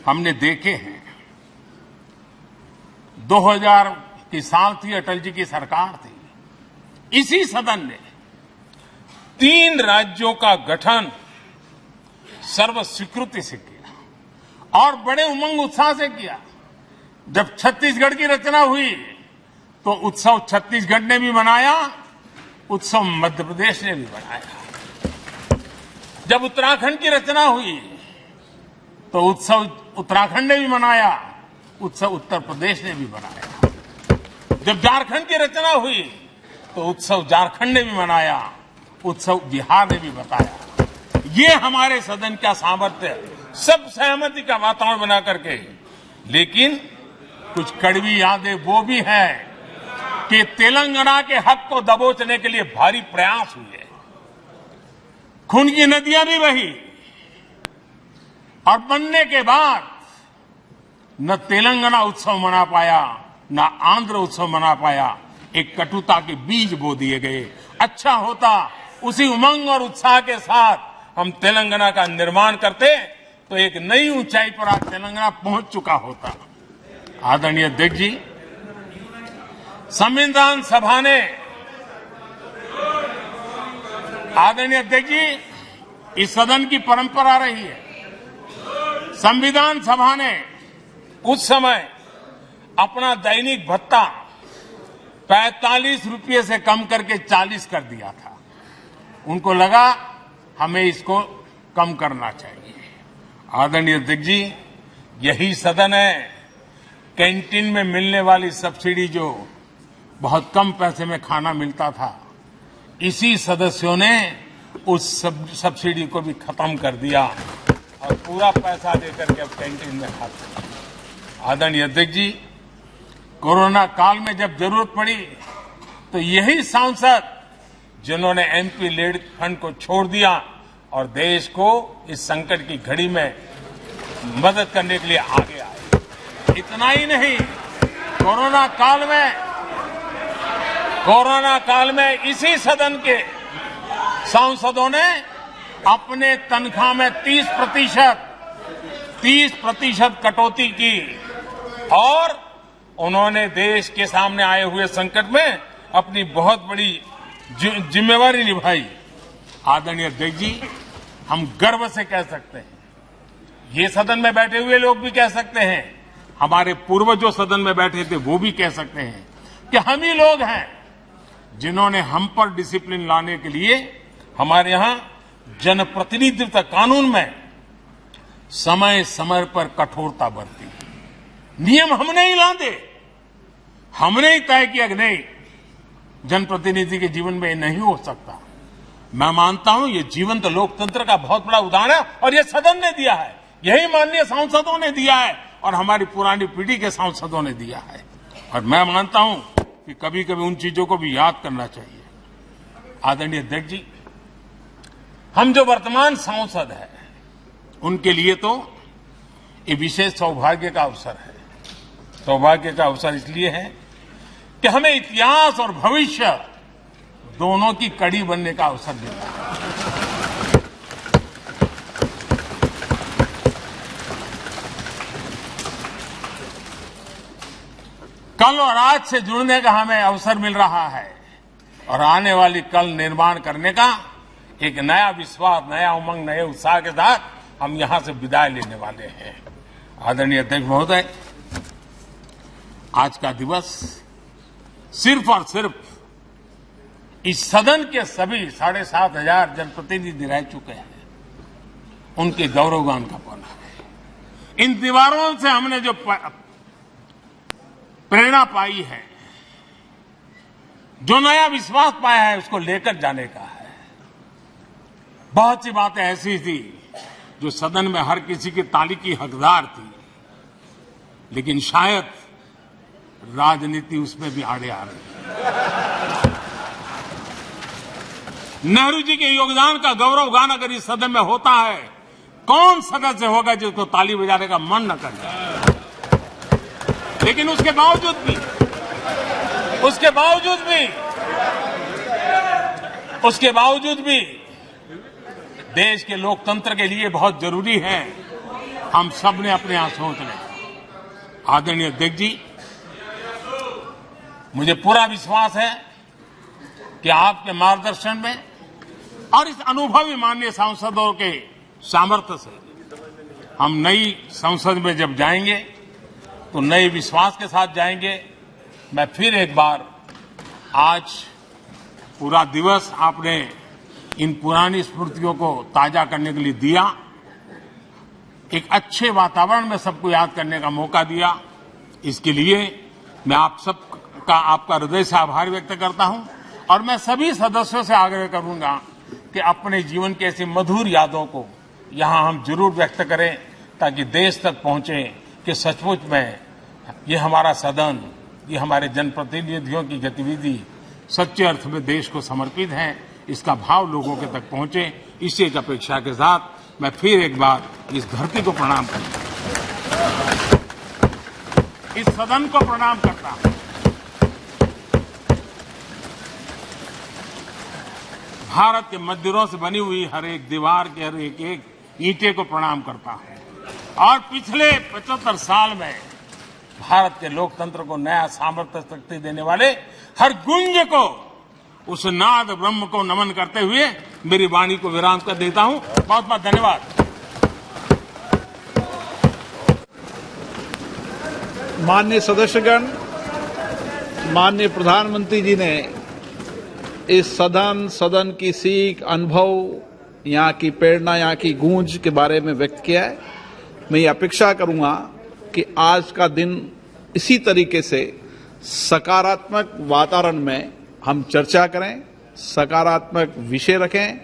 हमने देखे हैं। 2000 की साल थी, अटल जी की सरकार थी। इसी सदन ने 3 राज्यों का गठन सर्वस्वीकृति से किया और बड़े उमंग उत्साह से किया। जब छत्तीसगढ़ की रचना हुई तो उत्सव छत्तीसगढ़ ने भी मनाया, उत्सव मध्य प्रदेश ने भी मनाया। जब उत्तराखंड की रचना हुई तो उत्सव उत्तराखंड ने भी मनाया, उत्सव उत्तर प्रदेश ने भी मनाया। जब झारखंड की रचना हुई तो उत्सव झारखंड ने भी मनाया, उत्सव बिहार ने भी बताया। ये हमारे सदन का सामर्थ्य, सब सहमति का वातावरण बना करके। लेकिन कुछ कड़वी यादें वो भी हैं कि तेलंगाना के हक को दबोचने के लिए भारी प्रयास हुए, खून की नदियां भी बही और बनने के बाद न तेलंगाना उत्सव मना पाया, न आंध्र उत्सव मना पाया। एक कटुता के बीज बो दिए गए। अच्छा होता उसी उमंग और उत्साह के साथ हम तेलंगाना का निर्माण करते तो एक नई ऊंचाई पर आज तेलंगाना पहुंच चुका होता। आदरणीय अध्यक्ष जी, संविधान सभा ने, आदरणीय अध्यक्ष जी, इस सदन की परंपरा रही है। संविधान सभा ने उस समय अपना दैनिक भत्ता 45 रुपये से कम करके 40 कर दिया था। उनको लगा हमें इसको कम करना चाहिए। आदरणीय अध्यक्ष जी, यही सदन है कैंटीन में मिलने वाली सब्सिडी, जो बहुत कम पैसे में खाना मिलता था, इसी सदस्यों ने उस सब्सिडी को भी खत्म कर दिया और पूरा पैसा देकर के अब कैंटीन में खाते हैं। आदरणीय अध्यक्ष जी, कोरोना काल में जब जरूरत पड़ी तो यही सांसद जिन्होंने एमपी लेड फंड को छोड़ दिया और देश को इस संकट की घड़ी में मदद करने के लिए आगे आए। इतना ही नहीं, कोरोना काल में इसी सदन के सांसदों ने अपने तनख्वाह में 30% कटौती की और उन्होंने देश के सामने आए हुए संकट में अपनी बहुत बड़ी जिम्मेवारी निभाई। आदरणीय अध्यक्ष जी, हम गर्व से कह सकते हैं, ये सदन में बैठे हुए लोग भी कह सकते हैं, हमारे पूर्वज जो सदन में बैठे थे वो भी कह सकते हैं कि हम ही लोग हैं जिन्होंने हम पर डिसिप्लिन लाने के लिए हमारे यहां जनप्रतिनिधित्व कानून में समय समय पर कठोरता बरती। नियम हमने ही लादे, हमने ही तय किया कि नहीं, जनप्रतिनिधि के जीवन में ये नहीं हो सकता। मैं मानता हूं ये जीवंत लोकतंत्र का बहुत बड़ा उदाहरण है और ये सदन ने दिया है, यही माननीय सांसदों ने दिया है और हमारी पुरानी पीढ़ी के सांसदों ने दिया है। और मैं मानता हूं कि कभी कभी उन चीजों को भी याद करना चाहिए। आदरणीय अध्यक्ष जी, हम जो वर्तमान सांसद हैं उनके लिए तो ये विशेष सौभाग्य का अवसर है। सौभाग्य का अवसर इसलिए है कि हमें इतिहास और भविष्य दोनों की कड़ी बनने का अवसर मिलता है। कल और आज से जुड़ने का हमें अवसर मिल रहा है और आने वाली कल निर्माण करने का एक नया विश्वास, नया उमंग, नए उत्साह के साथ हम यहां से विदाई लेने वाले हैं। आदरणीय अध्यक्ष महोदय, आज का दिवस सिर्फ और सिर्फ इस सदन के सभी 7,500 जनप्रतिनिधि रह चुके हैं उनके गौरवगान का पल है। इन दीवारों से हमने जो प्रेरणा पाई है, जो नया विश्वास पाया है, उसको लेकर जाने का है। बहुत सी बातें ऐसी थी जो सदन में हर किसी की ताली की हकदार थी, लेकिन शायद राजनीति उसमें भी आड़े आ रही है। नेहरू जी के योगदान का गौरवगान अगर इस सदन में होता है, कौन सदस्य होगा जिसको ताली बजाने का मन न कर जाए। लेकिन उसके बावजूद भी देश के लोकतंत्र के लिए बहुत जरूरी है हम सब ने अपने यहां सोच लें। आदरणीय अध्यक्ष जी, मुझे पूरा विश्वास है कि आपके मार्गदर्शन में और इस अनुभवी माननीय सांसदों के सामर्थ्य से हम नई संसद में जब जाएंगे तो नए विश्वास के साथ जाएंगे। मैं फिर एक बार आज पूरा दिवस आपने इन पुरानी स्मृतियों को ताजा करने के लिए दिया, एक अच्छे वातावरण में सबको याद करने का मौका दिया। इसके लिए मैं आप सबका आपका हृदय से आभार व्यक्त करता हूं और मैं सभी सदस्यों से आग्रह करूंगा कि अपने जीवन की ऐसी मधुर यादों को यहां हम जरूर व्यक्त करें ताकि देश तक पहुंचे कि सचमुच में ये हमारा सदन, ये हमारे जनप्रतिनिधियों की गतिविधि सच्चे अर्थ में देश को समर्पित है। इसका भाव लोगों के तक पहुंचे, इसी एक अपेक्षा के साथ मैं फिर एक बार इस धरती को प्रणाम करता हूं, इस सदन को प्रणाम करता हूं। भारत के मंदिरों से बनी हुई हर एक दीवार के हर एक ईंटे को प्रणाम करता हूं और पिछले 75 साल में भारत के लोकतंत्र को नया सामर्थ्य शक्ति देने वाले हर गुंज को, उस नाद ब्रह्म को नमन करते हुए मेरी वाणी को विराम कर देता हूं। बहुत बहुत धन्यवाद। माननीय सदस्यगण, माननीय प्रधानमंत्री जी ने इस सदन की सीख, अनुभव, यहाँ की प्रेरणा, यहाँ की गूंज के बारे में व्यक्त किया है। मैं ये अपेक्षा करूंगा कि आज का दिन इसी तरीके से सकारात्मक वातावरण में हम चर्चा करें, सकारात्मक विषय रखें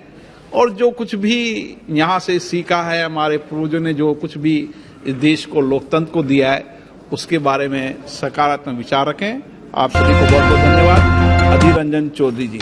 और जो कुछ भी यहाँ से सीखा है, हमारे पूर्वजों ने जो कुछ भी इस देश को, लोकतंत्र को दिया है, उसके बारे में सकारात्मक विचार रखें। आप सभी को बहुत बहुत धन्यवाद। अधीर रंजन चौधरी जी।